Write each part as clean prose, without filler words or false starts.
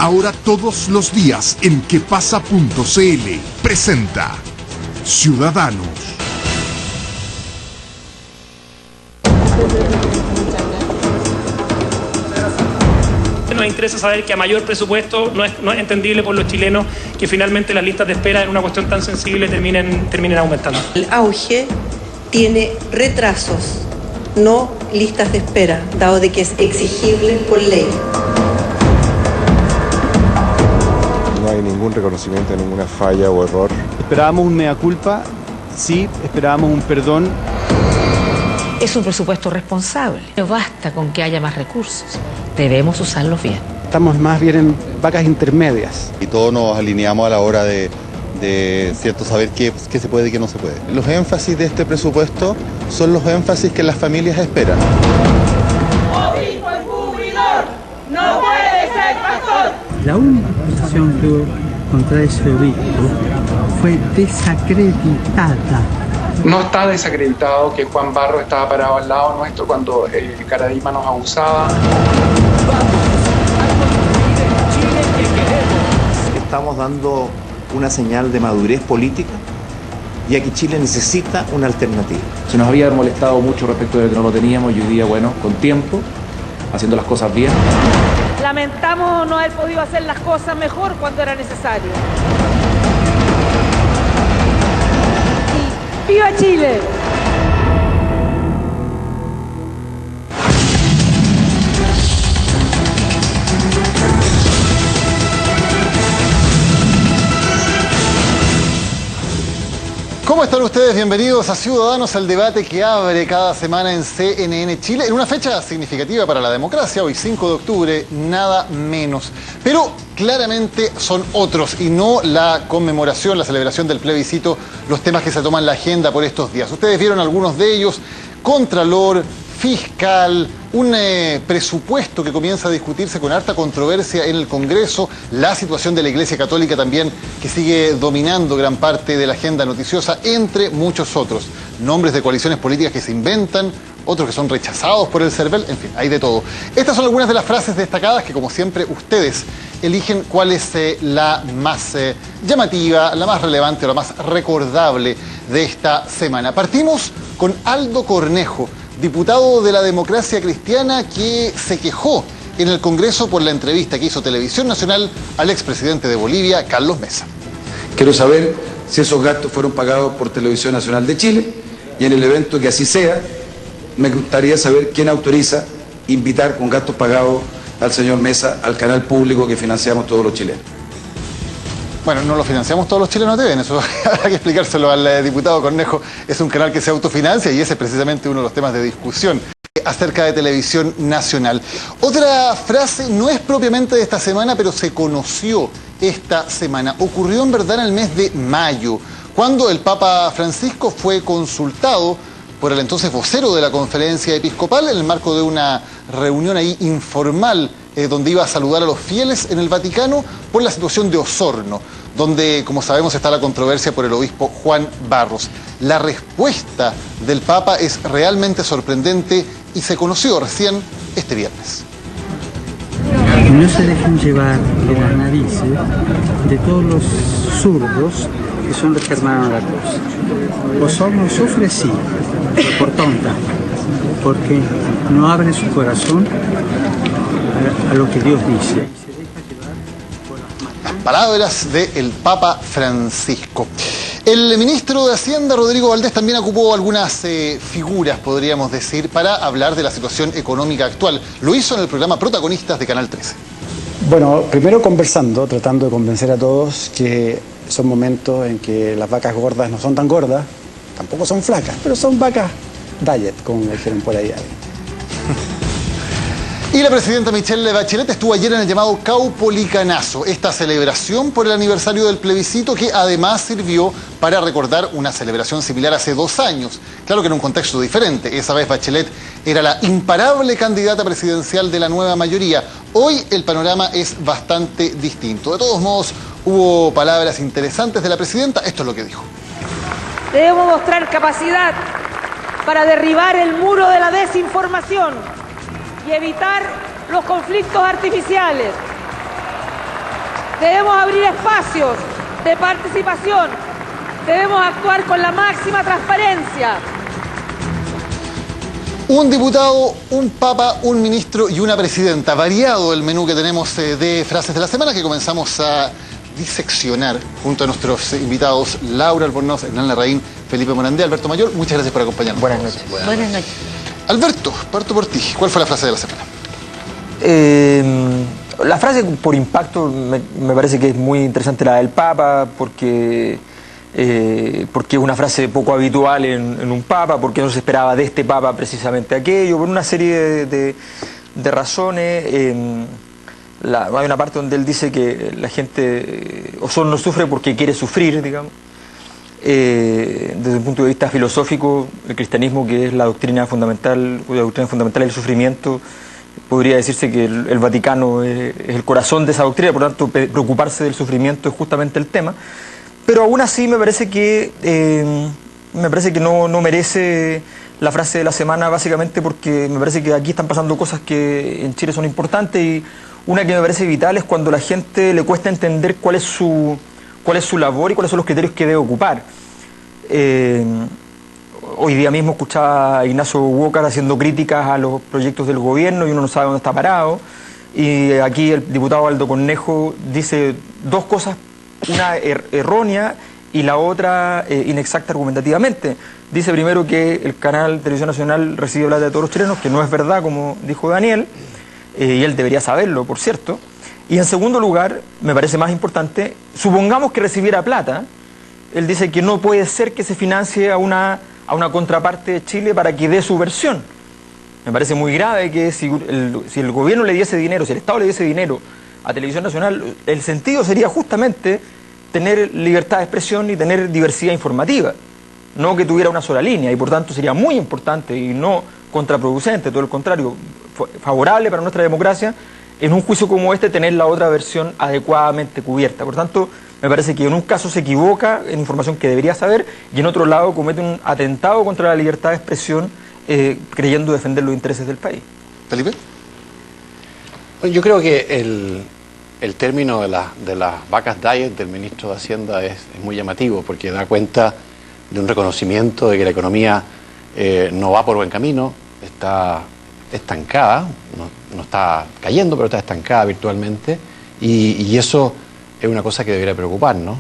Ahora todos los días en quepasa.cl presenta Ciudadanos. Nos interesa saber que a mayor presupuesto no es entendible por los chilenos que finalmente las listas de espera en una cuestión tan sensible terminen aumentando. El auge tiene retrasos, no listas de espera, dado de que es exigible por ley. No hay ningún reconocimiento de ninguna falla o error. Esperábamos un mea culpa, sí, esperábamos un perdón. Es un presupuesto responsable. No basta con que haya más recursos. Debemos usarlos bien. Estamos más bien en vacas intermedias. Y todos nos alineamos a la hora de cierto saber qué se puede y qué no se puede. Los énfasis de este presupuesto son los énfasis que las familias esperan. Obispo encubridor, no puede ser pastor. La única acusación que hubo contra ese obispo fue desacreditada. No está desacreditado que Juan Barros estaba parado al lado nuestro cuando Caradima nos abusaba. Estamos dando una señal de madurez política y aquí Chile necesita una alternativa. Se nos había molestado mucho respecto de que no lo teníamos y hoy día, bueno, con tiempo, haciendo las cosas bien. Lamentamos no haber podido hacer las cosas mejor cuando era necesario. ¡Viva Chile! ¿Cómo están ustedes? Bienvenidos a Ciudadanos, el debate que abre cada semana en CNN Chile, en una fecha significativa para la democracia, hoy 5 de octubre, nada menos. Pero claramente son otros y no la conmemoración, la celebración del plebiscito, los temas que se toman en la agenda por estos días. Ustedes vieron algunos de ellos: Contralor, fiscal, un presupuesto que comienza a discutirse con harta controversia en el Congreso, la situación de la Iglesia Católica también, que sigue dominando gran parte de la agenda noticiosa, entre muchos otros. Nombres de coaliciones políticas que se inventan, otros que son rechazados por el CERVEL, en fin, hay de todo. Estas son algunas de las frases destacadas que, como siempre, ustedes eligen cuál es la más llamativa, la más relevante o la más recordable de esta semana. Partimos con Aldo Cornejo, diputado de la Democracia Cristiana, que se quejó en el Congreso por la entrevista que hizo Televisión Nacional al expresidente de Bolivia, Carlos Mesa. Quiero saber si esos gastos fueron pagados por Televisión Nacional de Chile, y en el evento que así sea, me gustaría saber quién autoriza invitar con gastos pagados al señor Mesa al canal público que financiamos todos los chilenos. Bueno, no lo financiamos todos los chilenos de eso habrá que explicárselo al diputado Cornejo. Es un canal que se autofinancia y ese es precisamente uno de los temas de discusión acerca de Televisión Nacional. Otra frase no es propiamente de esta semana, pero se conoció esta semana. Ocurrió en verdad en el mes de mayo, cuando el Papa Francisco fue consultado por el entonces vocero de la Conferencia Episcopal en el marco de una reunión ahí informal donde iba a saludar a los fieles en el Vaticano por la situación de Osorno, donde, como sabemos, está la controversia por el obispo Juan Barros. La respuesta del Papa es realmente sorprendente y se conoció recién este viernes. No se dejen llevar de las narices de todos los zurdos que son los que armaron la cosa. Osorno sufre, sí, por tonta, porque no abre su corazón a lo que Dios dice. Palabras del Papa Francisco. El ministro de Hacienda, Rodrigo Valdés, también ocupó algunas figuras, podríamos decir, para hablar de la situación económica actual. Lo hizo en el programa Protagonistas de Canal 13. Bueno, primero conversando, tratando de convencer a todos que son momentos en que las vacas gordas no son tan gordas, tampoco son flacas, pero son vacas diet, como me dijeron por ahí. Y la presidenta Michelle Bachelet estuvo ayer en el llamado Caupolicanazo, esta celebración por el aniversario del plebiscito que además sirvió para recordar una celebración similar hace 2 años. Claro que en un contexto diferente. Esa vez Bachelet era la imparable candidata presidencial de la nueva mayoría. Hoy el panorama es bastante distinto. De todos modos, hubo palabras interesantes de la presidenta. Esto es lo que dijo. Debemos mostrar capacidad para derribar el muro de la desinformación y evitar los conflictos artificiales. Debemos abrir espacios de participación. Debemos actuar con la máxima transparencia. Un diputado, un papa, un ministro y una presidenta. Variado el menú que tenemos de frases de la semana que comenzamos a diseccionar junto a nuestros invitados Laura Albornoz, Hernán Larraín, Felipe Morandé, Alberto Mayor. Muchas gracias por acompañarnos. Buenas noches. Buenas noches. Alberto, parto por ti. ¿Cuál fue la frase de la semana? La frase por impacto me parece que es muy interesante, la del Papa, porque es una frase poco habitual en un Papa, porque no se esperaba de este Papa precisamente aquello, por una serie de razones. Hay una parte donde él dice que la gente no sufre porque quiere sufrir, digamos. Desde un punto de vista filosófico, el cristianismo, que es la doctrina fundamental, del sufrimiento, podría decirse que el Vaticano es el corazón de esa doctrina, por lo tanto preocuparse del sufrimiento es justamente el tema. Pero aún así me parece que no merece la frase de la semana, básicamente porque me parece que aquí están pasando cosas que en Chile son importantes, y una que me parece vital es cuando a la gente le cuesta entender cuál es su labor y cuáles son los criterios que debe ocupar. Hoy día mismo escuchaba a Ignacio Walker haciendo críticas a los proyectos del gobierno y uno no sabe dónde está parado, y aquí el diputado Aldo Cornejo dice dos cosas, una errónea y la otra inexacta argumentativamente. Dice primero que el canal Televisión Nacional recibe plata de todos los chilenos, que no es verdad, como dijo Daniel, y él debería saberlo, por cierto. Y en segundo lugar, me parece más importante, supongamos que recibiera plata, él dice que no puede ser que se financie a una contraparte de Chile para que dé su versión. Me parece muy grave que si el gobierno le diese dinero, si el Estado le diese dinero a Televisión Nacional, el sentido sería justamente tener libertad de expresión y tener diversidad informativa, no que tuviera una sola línea, y por tanto sería muy importante y no contraproducente, todo el contrario, favorable para nuestra democracia, en un juicio como este tener la otra versión adecuadamente cubierta. Por tanto, me parece que en un caso se equivoca en información que debería saber, y en otro lado comete un atentado contra la libertad de expresión, creyendo defender los intereses del país. ¿Felipe? Bueno, yo creo que el término de las vacas diet del ministro de Hacienda es muy llamativo, porque da cuenta de un reconocimiento de que la economía no va por buen camino, está estancada, no está cayendo, pero está estancada virtualmente, y eso es una cosa que debería preocuparnos,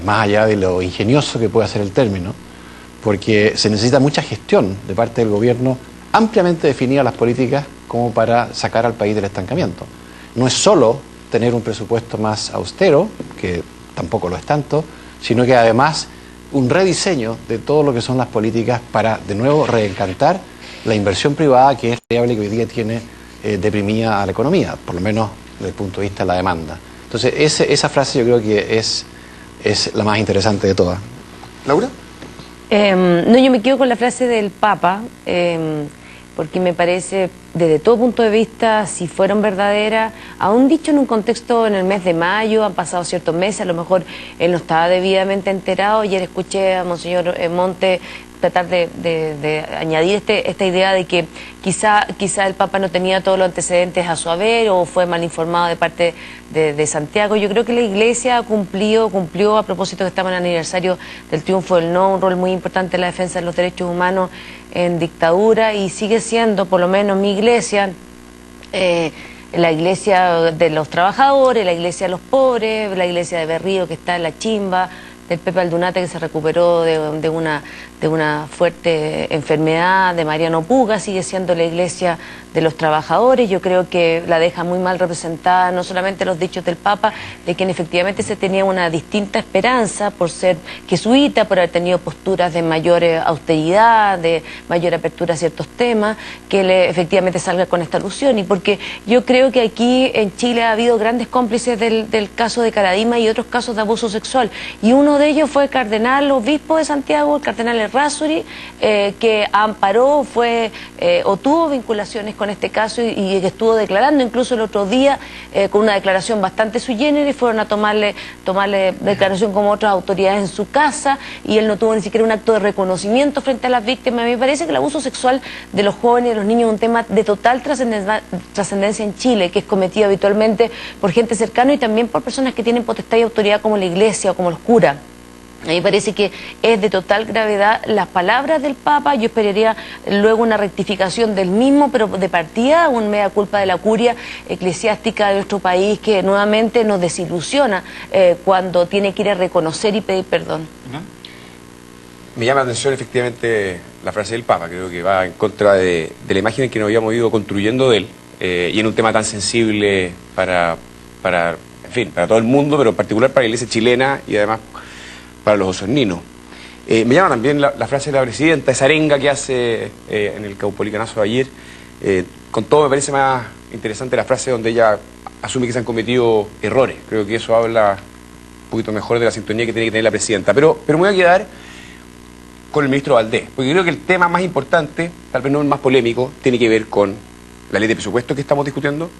más allá de lo ingenioso que puede ser el término, porque se necesita mucha gestión de parte del gobierno, ampliamente definidas las políticas como para sacar al país del estancamiento. No es solo tener un presupuesto más austero, que tampoco lo es tanto, sino que además un rediseño de todo lo que son las políticas para de nuevo reencantar la inversión privada, que es la variable que hoy día tiene deprimida a la economía, por lo menos desde el punto de vista de la demanda. Entonces esa frase yo creo que es la más interesante de todas. ¿Laura? No, yo me quedo con la frase del Papa, porque me parece, desde todo punto de vista, si fueron verdaderas, aún dicho en un contexto en el mes de mayo, han pasado ciertos meses, a lo mejor él no estaba debidamente enterado. Ayer escuché a Monseñor Monte tratar de añadir esta idea de que quizá el Papa no tenía todos los antecedentes a su haber, o fue mal informado de parte de Santiago. Yo creo que la Iglesia cumplió a propósito que estamos en el aniversario del triunfo del no, un rol muy importante en la defensa de los derechos humanos en dictadura, y sigue siendo, por lo menos mi Iglesia, la Iglesia de los trabajadores, la Iglesia de los pobres, la Iglesia de Berrío, que está en la chimba, del Pepe Aldunate, que se recuperó de una fuerte enfermedad, de Mariano Puga. Sigue siendo la Iglesia de los trabajadores. Yo creo que la deja muy mal representada, no solamente los dichos del Papa, de quien efectivamente se tenía una distinta esperanza por ser jesuita, por haber tenido posturas de mayor austeridad, de mayor apertura a ciertos temas, que él efectivamente salga con esta alusión. Y porque yo creo que aquí en Chile ha habido grandes cómplices del caso de Caradima y otros casos de abuso sexual, y uno de ellos fue el cardenal obispo de Santiago, el cardenal Errázuri, que amparó, o tuvo vinculaciones con este caso y que estuvo declarando incluso el otro día con una declaración bastante sui generis, fueron a tomarle declaración como otras autoridades en su casa y él no tuvo ni siquiera un acto de reconocimiento frente a las víctimas. A mí me parece que el abuso sexual de los jóvenes y los niños es un tema de total trascendencia en Chile, que es cometido habitualmente por gente cercana y también por personas que tienen potestad y autoridad como la iglesia o como los curas. A mí me parece que es de total gravedad las palabras del Papa. Yo esperaría luego una rectificación del mismo, pero de partida un mea culpa de la curia eclesiástica de nuestro país, que nuevamente nos desilusiona cuando tiene que ir a reconocer y pedir perdón. Me llama la atención efectivamente la frase del Papa. Creo que va en contra de la imagen que nos habíamos ido construyendo de él, y en un tema tan sensible para todo el mundo, pero en particular para la iglesia chilena y además para los osorninos. Me llama también la frase de la presidenta, esa arenga que hace en el caupolicanazo de ayer. Con todo me parece más interesante la frase donde ella asume que se han cometido errores. Creo que eso habla un poquito mejor de la sintonía que tiene que tener la presidenta. Pero me voy a quedar con el ministro Valdés, porque creo que el tema más importante, tal vez no el más polémico, tiene que ver con la ley de presupuesto que estamos discutiendo,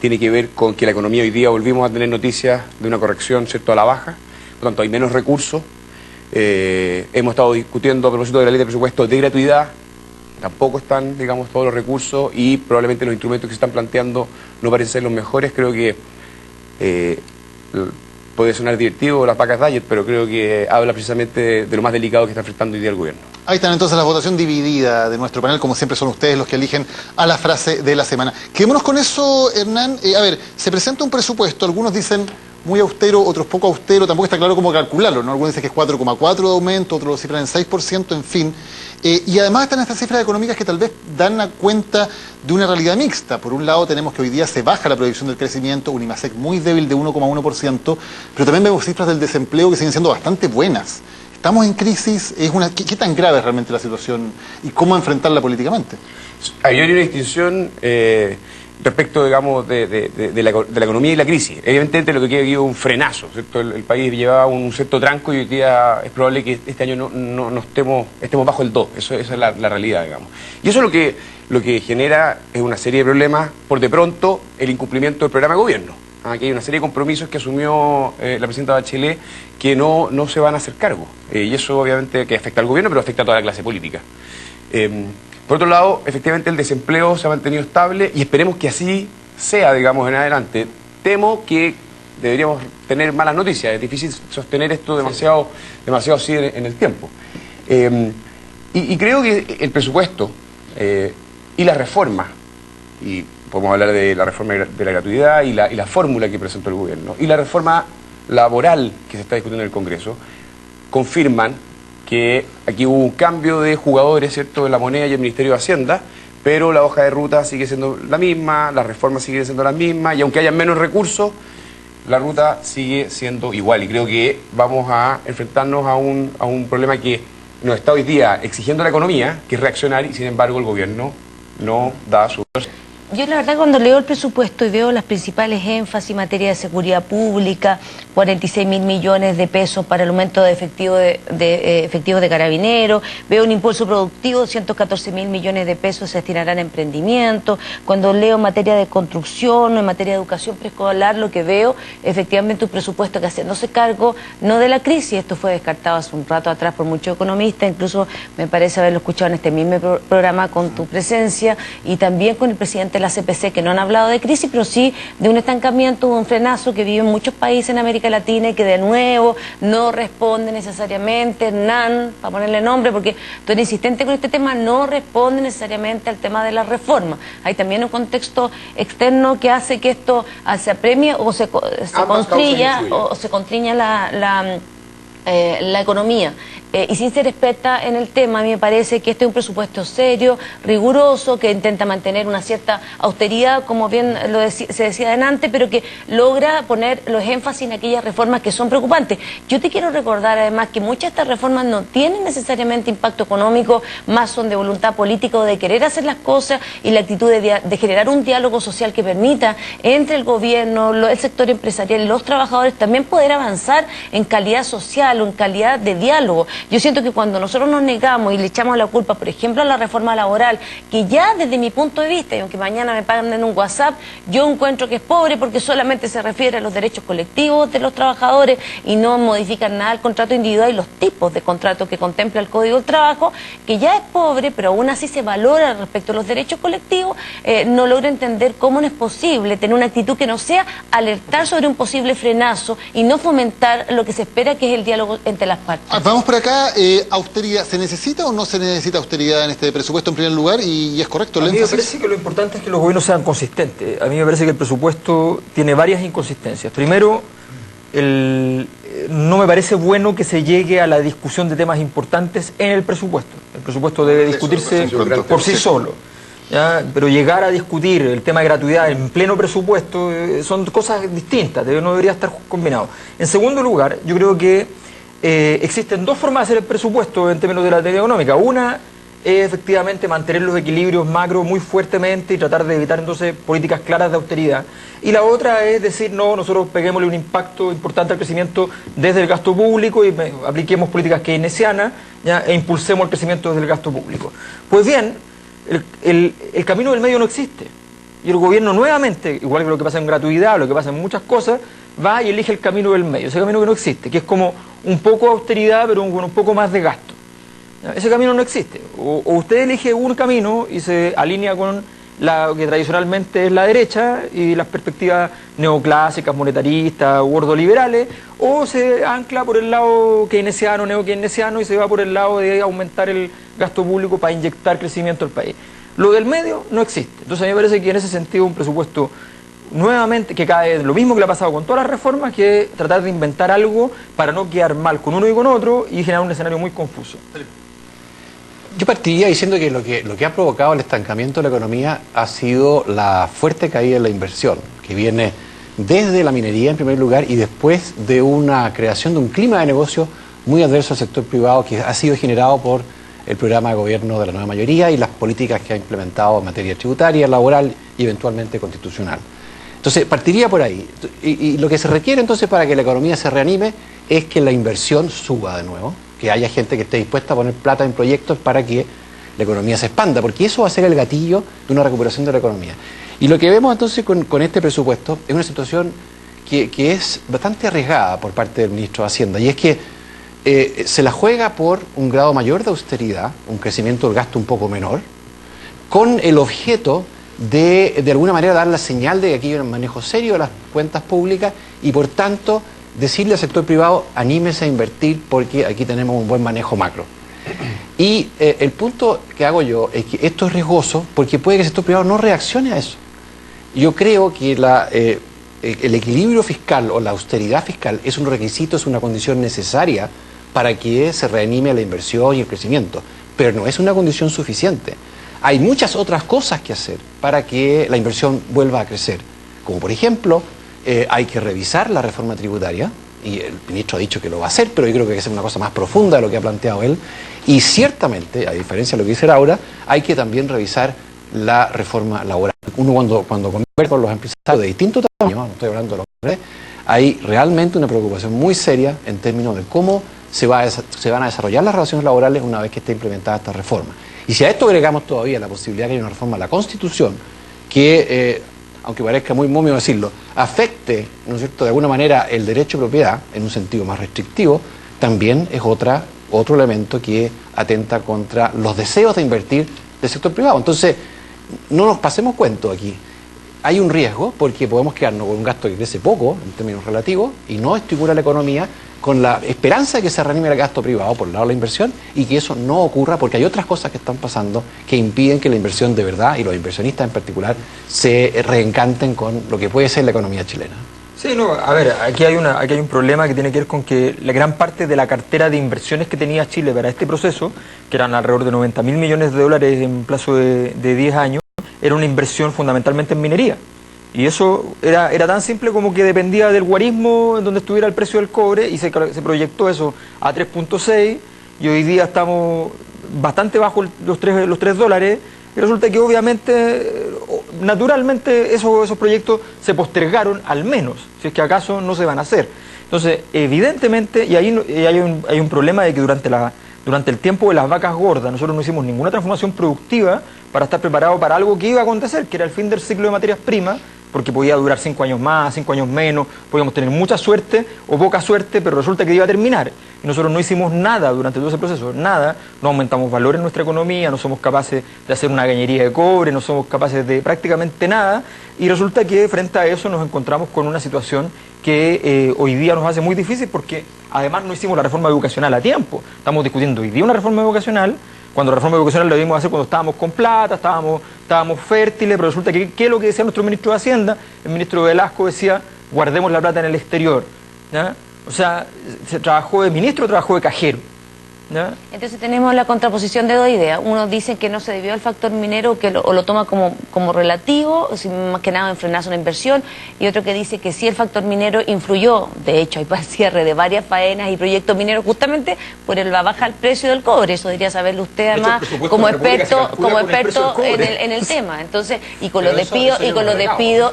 tiene que ver con que la economía hoy día volvimos a tener noticias de una corrección, ¿cierto?, a la baja. Por lo tanto, hay menos recursos. Hemos estado discutiendo a propósito de la ley de presupuesto de gratuidad. Tampoco están, digamos, todos los recursos y probablemente los instrumentos que se están planteando no parecen ser los mejores. Creo que puede sonar divertido las vacas diet, pero creo que habla precisamente de lo más delicado que está enfrentando hoy día el gobierno. Ahí están entonces la votación dividida de nuestro panel, como siempre son ustedes los que eligen a la frase de la semana. Quedémonos con eso, Hernán. A ver, se presenta un presupuesto, algunos dicen muy austero, otros poco austero, tampoco está claro cómo calcularlo, ¿no? Algunos dicen que es 4,4 de aumento, otros lo cifran en 6%, en fin. Y además están estas cifras económicas que tal vez dan cuenta de una realidad mixta. Por un lado tenemos que hoy día se baja la proyección del crecimiento, un IMASEC muy débil de 1,1%, pero también vemos cifras del desempleo que siguen siendo bastante buenas. Estamos en crisis, ¿qué tan grave es realmente la situación y cómo enfrentarla políticamente? Hay una distinción respecto, digamos, de la economía y la crisis. Evidentemente lo que queda aquí es un frenazo, ¿cierto? El país llevaba un cierto tranco y hoy día es probable que este año no estemos bajo el 2. Esa es la realidad, digamos. Y eso lo que genera es una serie de problemas. Por de pronto, el incumplimiento del programa de gobierno. Aquí hay una serie de compromisos que asumió la presidenta Bachelet que no se van a hacer cargo. Y eso obviamente que afecta al gobierno, pero afecta a toda la clase política. Por otro lado, efectivamente el desempleo se ha mantenido estable y esperemos que así sea, digamos, en adelante. Temo que deberíamos tener malas noticias. Es difícil sostener esto demasiado así en el tiempo. Y creo que el presupuesto y la reforma, y podemos hablar de la reforma de la gratuidad y la fórmula que presentó el gobierno, y la reforma laboral que se está discutiendo en el Congreso, confirman que aquí hubo un cambio de jugadores, ¿cierto?, de la moneda y el Ministerio de Hacienda, pero la hoja de ruta sigue siendo la misma, las reformas siguen siendo las mismas, y aunque haya menos recursos, la ruta sigue siendo igual. Y creo que vamos a enfrentarnos a un problema que nos está hoy día exigiendo la economía, que es reaccionar, y sin embargo el gobierno no da su... Yo la verdad cuando leo el presupuesto y veo las principales énfasis en materia de seguridad pública, 46.000 millones de pesos para el aumento de efectivos de carabineros, veo un impulso productivo, 114.000 millones de pesos se destinarán a emprendimiento. Cuando leo en materia de construcción o en materia de educación preescolar, lo que veo efectivamente un presupuesto que haciéndose cargo no de la crisis, esto fue descartado hace un rato atrás por muchos economistas, incluso me parece haberlo escuchado en este mismo programa con tu presencia y también con el presidente de la CPC, que no han hablado de crisis, pero sí de un estancamiento, un frenazo que viven muchos países en América Latina y que de nuevo no responde necesariamente, Hernán, para ponerle nombre, porque tú eres insistente con este tema, no responde necesariamente al tema de la reforma. Hay también un contexto externo que hace que esto se apremie o se constriña la economía. y sin ser experta en el tema, a mí me parece que este es un presupuesto serio, riguroso, que intenta mantener una cierta austeridad, como bien se decía adelante, pero que logra poner los énfasis en aquellas reformas que son preocupantes. Yo te quiero recordar además que muchas de estas reformas no tienen necesariamente impacto económico, más son de voluntad política o de querer hacer las cosas y la actitud de generar un diálogo social que permita entre el gobierno, el sector empresarial y los trabajadores también poder avanzar en calidad social o en calidad de diálogo. Yo siento que cuando nosotros nos negamos y le echamos la culpa, por ejemplo, a la reforma laboral, que ya desde mi punto de vista, y aunque mañana me pagan en un WhatsApp, yo encuentro que es pobre porque solamente se refiere a los derechos colectivos de los trabajadores y no modifican nada el contrato individual y los tipos de contrato que contempla el Código del Trabajo, que ya es pobre, pero aún así se valora respecto a los derechos colectivos, no logro entender cómo no es posible tener una actitud que no sea alertar sobre un posible frenazo y no fomentar lo que se espera, que es el diálogo entre las partes. Vamos por acá, austeridad. ¿Se necesita o no se necesita austeridad en este presupuesto en primer lugar? Y es correcto el énfasis. A mí me parece que lo importante es que los gobiernos sean consistentes. A mí me parece que el presupuesto tiene varias inconsistencias. Primero, no me parece bueno que se llegue a la discusión de temas importantes en el presupuesto. El presupuesto debe discutirse por sí solo. ¿Ya? Pero llegar a discutir el tema de gratuidad en pleno presupuesto son cosas distintas, no debería estar combinado. En segundo lugar, yo creo que existen dos formas de hacer el presupuesto en términos de la teoría económica. Una es efectivamente mantener los equilibrios macro muy fuertemente y tratar de evitar entonces políticas claras de austeridad. Y la otra es decir, no, nosotros peguémosle un impacto importante al crecimiento desde el gasto público y apliquemos políticas keynesianas, ¿ya? E impulsemos el crecimiento desde el gasto público. Pues bien, el camino del medio no existe. Y el gobierno nuevamente, igual que lo que pasa en gratuidad, lo que pasa en muchas cosas, va y elige el camino del medio, ese camino que no existe, que es como un poco de austeridad pero con un poco más de gasto. Ese camino no existe. O usted elige un camino y se alinea con lo que tradicionalmente es la derecha y las perspectivas neoclásicas, monetaristas u ordoliberales, o se ancla por el lado keynesiano, neo-keynesiano y se va por el lado de aumentar el gasto público para inyectar crecimiento al país. Lo del medio no existe. Entonces a mí me parece que en ese sentido un presupuesto nuevamente que cae lo mismo que le ha pasado con todas las reformas, que es tratar de inventar algo para no quedar mal con uno y con otro y generar un escenario muy confuso. Yo partiría diciendo que lo que ha provocado el estancamiento de la economía ha sido la fuerte caída en la inversión, que viene desde la minería en primer lugar y después de una creación de un clima de negocio muy adverso al sector privado que ha sido generado por el programa de gobierno de la nueva mayoría y las políticas que ha implementado en materia tributaria, laboral y eventualmente constitucional. Entonces partiría por ahí. Y lo que se requiere entonces para que la economía se reanime es que la inversión suba de nuevo, que haya gente que esté dispuesta a poner plata en proyectos para que la economía se expanda, porque eso va a ser el gatillo de una recuperación de la economía. Y lo que vemos entonces con este presupuesto es una situación que es bastante arriesgada por parte del ministro de Hacienda, y es que se la juega por un grado mayor de austeridad, un crecimiento del gasto un poco menor, con el objeto de alguna manera dar la señal de que aquí hay un manejo serio de las cuentas públicas y por tanto decirle al sector privado, anímese a invertir porque aquí tenemos un buen manejo macro. Y el punto que hago yo es que esto es riesgoso porque puede que el sector privado no reaccione a eso. Yo creo que el equilibrio fiscal o la austeridad fiscal es un requisito, es una condición necesaria para que se reanime la inversión y el crecimiento, pero no es una condición suficiente. Hay muchas otras cosas que hacer para que la inversión vuelva a crecer, como por ejemplo, hay que revisar la reforma tributaria, y el ministro ha dicho que lo va a hacer, pero yo creo que hay que hacer una cosa más profunda de lo que ha planteado él, y ciertamente, a diferencia de lo que dice Laura, hay que también revisar la reforma laboral. Uno cuando conversa con los empresarios de distintos tamaños, no estoy hablando de los hombres, hay realmente una preocupación muy seria en términos de cómo se van a desarrollar las relaciones laborales una vez que esté implementada esta reforma. Y si a esto agregamos todavía la posibilidad de que haya una reforma a la Constitución que, aunque parezca muy momio decirlo, afecte, ¿no es cierto?, de alguna manera el derecho de propiedad en un sentido más restrictivo, también es otro elemento que atenta contra los deseos de invertir del sector privado. Entonces, no nos pasemos cuento aquí. Hay un riesgo porque podemos quedarnos con un gasto que crece poco en términos relativos y no estimula la economía, con la esperanza de que se reanime el gasto privado por el lado de la inversión y que eso no ocurra porque hay otras cosas que están pasando que impiden que la inversión de verdad y los inversionistas en particular se reencanten con lo que puede ser la economía chilena. Sí, no, a ver, aquí hay un problema que tiene que ver con que la gran parte de la cartera de inversiones que tenía Chile para este proceso, que eran alrededor de 90.000 millones de dólares en plazo de 10 años, era una inversión fundamentalmente en minería. Y eso era tan simple como que dependía del guarismo en donde estuviera el precio del cobre, y se proyectó eso a 3.6, y hoy día estamos bastante bajo los 3 dólares, y resulta que obviamente, naturalmente, esos proyectos se postergaron al menos, si es que acaso no se van a hacer. Entonces, evidentemente, y ahí hay un problema de que durante el tiempo de las vacas gordas nosotros no hicimos ninguna transformación productiva para estar preparados para algo que iba a acontecer, que era el fin del ciclo de materias primas, porque podía durar 5 años más, 5 años menos, podíamos tener mucha suerte o poca suerte, pero resulta que iba a terminar. Y nosotros no hicimos nada durante todo ese proceso, nada, no aumentamos valor en nuestra economía, no somos capaces de hacer una cañería de cobre, no somos capaces de prácticamente nada, y resulta que frente a eso nos encontramos con una situación que hoy día nos hace muy difícil, porque además no hicimos la reforma educacional a tiempo. Estamos discutiendo hoy día una reforma educacional, cuando la reforma educacional la debimos hacer cuando estábamos con plata, estábamos fértiles, pero resulta que, ¿qué es lo que decía nuestro ministro de Hacienda? El ministro Velasco decía, guardemos la plata en el exterior, ¿ya? O sea, el ministro trabajó de cajero, ¿ya? Entonces tenemos la contraposición de dos ideas. Uno dice que no se debió al factor minero, que lo toma como relativo, más que nada en frenar una inversión, y otro que dice que sí, el factor minero influyó. De hecho, hay para el cierre de varias faenas y proyectos mineros justamente por la baja del precio del cobre. Eso debería saberlo usted además como experto en el tema. Entonces, y con los despidos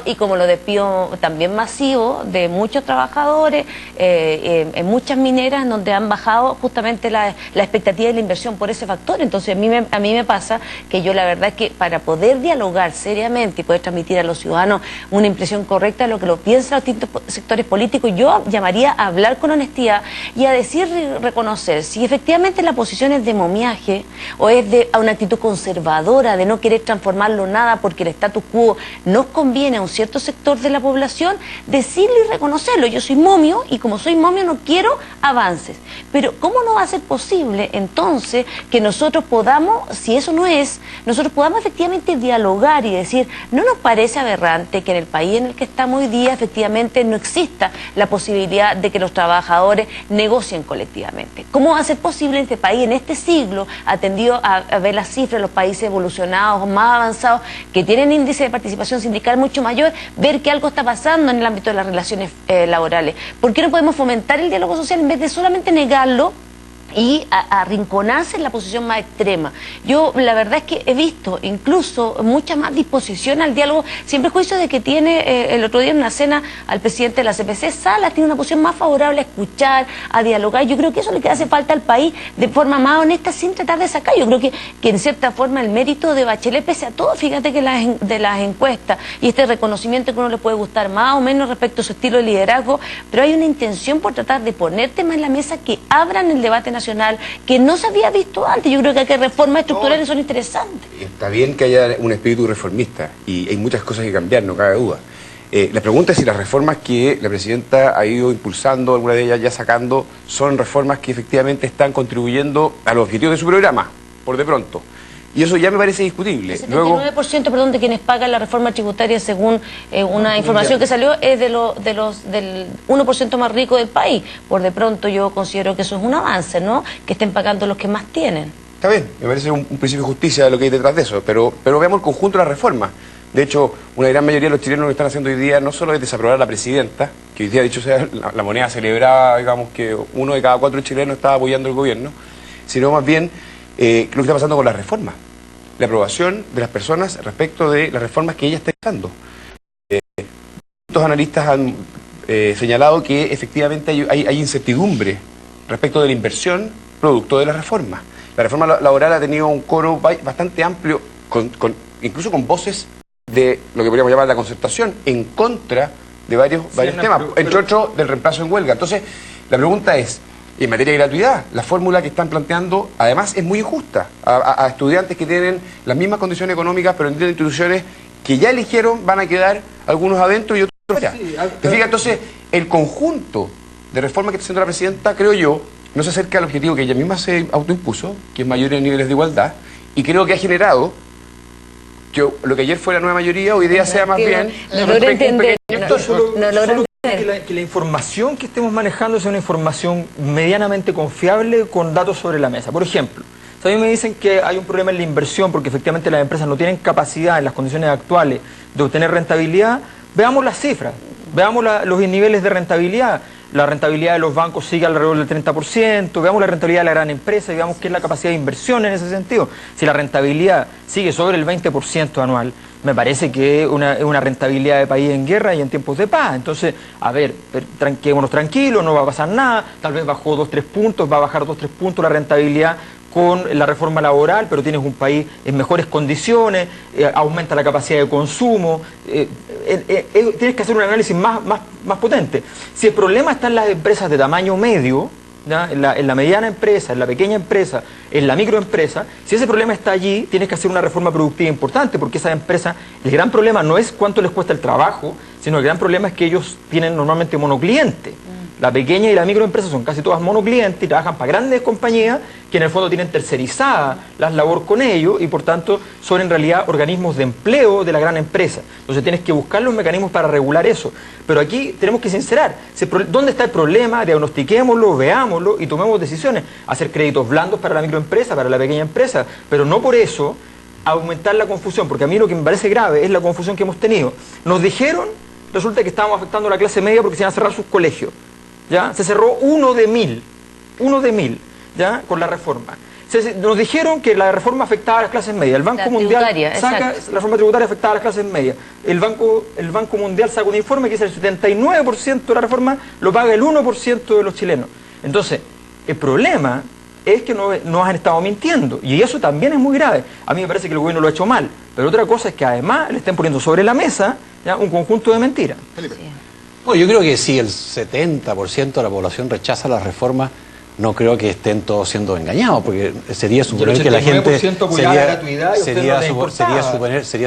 también masivos de muchos trabajadores en muchas mineras, donde han bajado justamente la expectativa de la inversión por ese factor. Entonces a mí me pasa que yo la verdad es que para poder dialogar seriamente y poder transmitir a los ciudadanos una impresión correcta de lo que lo piensan los distintos sectores políticos, yo llamaría a hablar con honestidad y a decir y reconocer si efectivamente la posición es de momiaje o es de una actitud conservadora de no querer transformarlo nada porque el status quo nos conviene a un cierto sector de la población, decirlo y reconocerlo. Yo soy momio y como soy momio no quiero avances, pero ¿cómo no va a ser posible entonces que nosotros podamos, si eso no es, nosotros podamos efectivamente dialogar y decir, no nos parece aberrante que en el país en el que estamos hoy día efectivamente no exista la posibilidad de que los trabajadores negocien colectivamente? ¿Cómo va a ser posible en este país, en este siglo, atendido a ver las cifras de los países evolucionados, más avanzados, que tienen índice de participación sindical mucho mayor, ver que algo está pasando en el ámbito de las relaciones laborales? ¿Por qué no podemos fomentar el diálogo social en vez de solamente negarlo y arrinconarse en la posición más extrema? Yo la verdad es que he visto incluso mucha más disposición al diálogo, siempre juicio de que tiene el otro día en una cena al presidente de la CPC, Salas, tiene una posición más favorable a escuchar, a dialogar. Yo creo que eso es lo que hace falta al país de forma más honesta, sin tratar de sacar. Yo creo que en cierta forma el mérito de Bachelet, pese a todo, fíjate que de las encuestas y este reconocimiento que uno le puede gustar más o menos respecto a su estilo de liderazgo, pero hay una intención por tratar de poner temas en la mesa que abran el debate nacional, que no se había visto antes. Yo creo que reformas estructurales son interesantes. Está bien que haya un espíritu reformista y hay muchas cosas que cambiar, no cabe duda. La pregunta es si las reformas que la presidenta ha ido impulsando, algunas de ellas ya sacando, son reformas que efectivamente están contribuyendo a los objetivos de su programa, por de pronto. Y eso ya me parece discutible. El 79%, perdón, de quienes pagan la reforma tributaria, según una información que salió, es del 1% más rico del país. Por de pronto yo considero que eso es un avance, ¿no? Que estén pagando los que más tienen. Está bien, me parece un principio de justicia de lo que hay detrás de eso, pero veamos el conjunto de la reforma. De hecho, una gran mayoría de los chilenos lo que están haciendo hoy día no solo es desaprobar a la presidenta, que hoy día, dicho sea, la moneda celebraba, digamos, que 1 de cada 4 chilenos estaba apoyando el gobierno, sino más bien lo que está pasando con la reforma, la aprobación de las personas respecto de las reformas que ella está dando. Muchos analistas han señalado que efectivamente hay incertidumbre respecto de la inversión producto de la reforma. La reforma laboral ha tenido un coro bastante amplio, incluso con voces de lo que podríamos llamar la concertación, en contra de varios temas, entre otros del reemplazo en huelga. Entonces, la pregunta es, en materia de gratuidad, la fórmula que están planteando, además, es muy injusta a estudiantes que tienen las mismas condiciones económicas, pero en instituciones que ya eligieron, van a quedar algunos adentro y otros fuera. ¿Te fijas? Entonces, el conjunto de reformas que está haciendo la presidenta, creo yo, no se acerca al objetivo que ella misma se autoimpuso, que es mayores niveles de igualdad, y creo que ha generado que lo que ayer fue la nueva mayoría hoy día sea más bien no logro entender. Que la información que estemos manejando sea una información medianamente confiable con datos sobre la mesa. Por ejemplo, si a mí me dicen que hay un problema en la inversión porque efectivamente las empresas no tienen capacidad en las condiciones actuales de obtener rentabilidad, veamos las cifras, veamos los niveles de rentabilidad. La rentabilidad de los bancos sigue alrededor del 30%, veamos la rentabilidad de la gran empresa y veamos qué es la capacidad de inversión en ese sentido. Si la rentabilidad sigue sobre el 20% anual, me parece que es una rentabilidad de país en guerra y en tiempos de paz. Entonces, a ver, quedémonos tranquilos, no va a pasar nada, tal vez bajó 2-3 puntos, va a bajar 2-3 puntos la rentabilidad con la reforma laboral, pero tienes un país en mejores condiciones, aumenta la capacidad de consumo, tienes que hacer un análisis más potente. Si el problema está en las empresas de tamaño medio, ¿ya? En la mediana empresa, en la pequeña empresa, en la microempresa, si ese problema está allí, tienes que hacer una reforma productiva importante, porque esas empresas, el gran problema no es cuánto les cuesta el trabajo, sino el gran problema es que ellos tienen normalmente monocliente. La pequeña y la microempresa son casi todas monoclientes y trabajan para grandes compañías que en el fondo tienen tercerizada la labor con ellos y por tanto son en realidad organismos de empleo de la gran empresa. Entonces tienes que buscar los mecanismos para regular eso. Pero aquí tenemos que sincerar, ¿dónde está el problema? Diagnostiquémoslo, veámoslo y tomemos decisiones. Hacer créditos blandos para la microempresa, para la pequeña empresa, pero no por eso aumentar la confusión, porque a mí lo que me parece grave es la confusión que hemos tenido. Nos dijeron, resulta que estábamos afectando a la clase media porque se iban a cerrar sus colegios. ¿Ya? Se cerró uno de mil, ¿ya? Con la reforma. Nos dijeron que la reforma afectaba a las clases medias. El Banco Mundial saca la reforma tributaria afectaba a las clases medias. El Banco Mundial saca un informe que dice el 79% de la reforma lo paga el 1% de los chilenos. Entonces, el problema es que nos han estado mintiendo y eso también es muy grave. A mí me parece que el gobierno lo ha hecho mal, pero otra cosa es que además le estén poniendo sobre la mesa, ¿ya? Un conjunto de mentiras. Felipe. Bueno, yo creo que si el 70% de la población rechaza las reformas, no creo que estén todos siendo engañados, porque sería suponer que la gente sería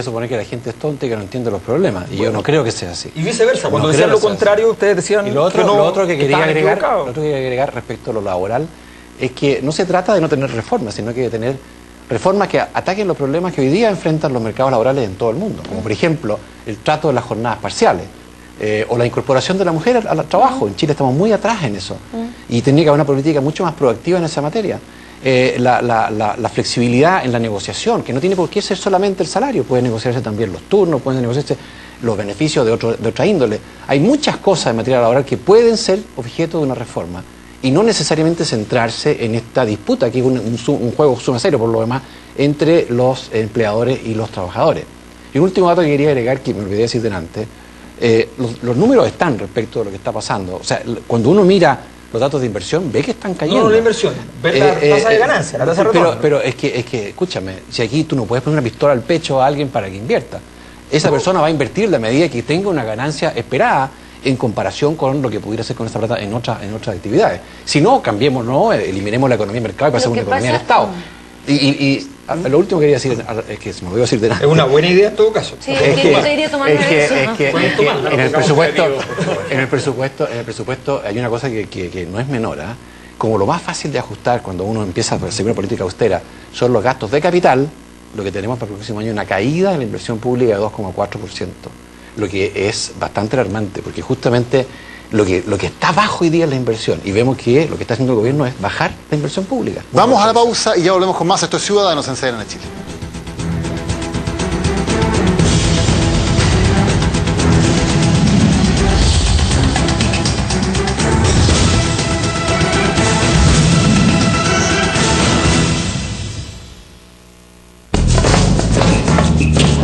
suponer que la gente es tonta y que no entiende los problemas, y yo no creo que sea así. Y viceversa, cuando decían lo contrario, ustedes decían lo otro que quería agregar respecto a lo laboral es que no se trata de no tener reformas, sino que de tener reformas que ataquen los problemas que hoy día enfrentan los mercados laborales en todo el mundo, como por ejemplo el trato de las jornadas parciales. O la incorporación de la mujer al trabajo. En Chile estamos muy atrás en eso. Y tendría que haber una política mucho más proactiva en esa materia. La flexibilidad en la negociación, que no tiene por qué ser solamente el salario, puede negociarse también los turnos, pueden negociarse los beneficios de otra índole. Hay muchas cosas en materia laboral que pueden ser objeto de una reforma y no necesariamente centrarse en esta disputa, que es un juego suma cero por lo demás, entre los empleadores y los trabajadores. Y un último dato que quería agregar, que me olvidé decir delante. Los números están respecto de lo que está pasando. O sea, cuando uno mira los datos de inversión, ve que están cayendo. No, la inversión, ve la tasa de ganancia, la tasa de retorno. Pero es que, escúchame, si aquí tú no puedes poner una pistola al pecho a alguien para que invierta. Esa persona va a invertir la medida que tenga una ganancia esperada en comparación con lo que pudiera hacer con esa plata en otras actividades. Si no, cambiemos, no, eliminemos la economía de mercado y pasemos a una economía del Estado. Y lo último que quería decir es que se me olvidó decir de nada. Es una buena idea en todo caso. Sí, es que en el presupuesto hay una cosa que no es menor, ¿eh? Como lo más fácil de ajustar cuando uno empieza a perseguir una política austera son los gastos de capital, lo que tenemos para el próximo año es una caída en la inversión pública de 2,4%, lo que es bastante alarmante, porque justamente lo que está bajo hoy día es la inversión, y vemos que lo que está haciendo el gobierno es bajar la inversión pública. Vamos a la pausa y ya volvemos con más. Esto es Ciudadanos en CNN Chile.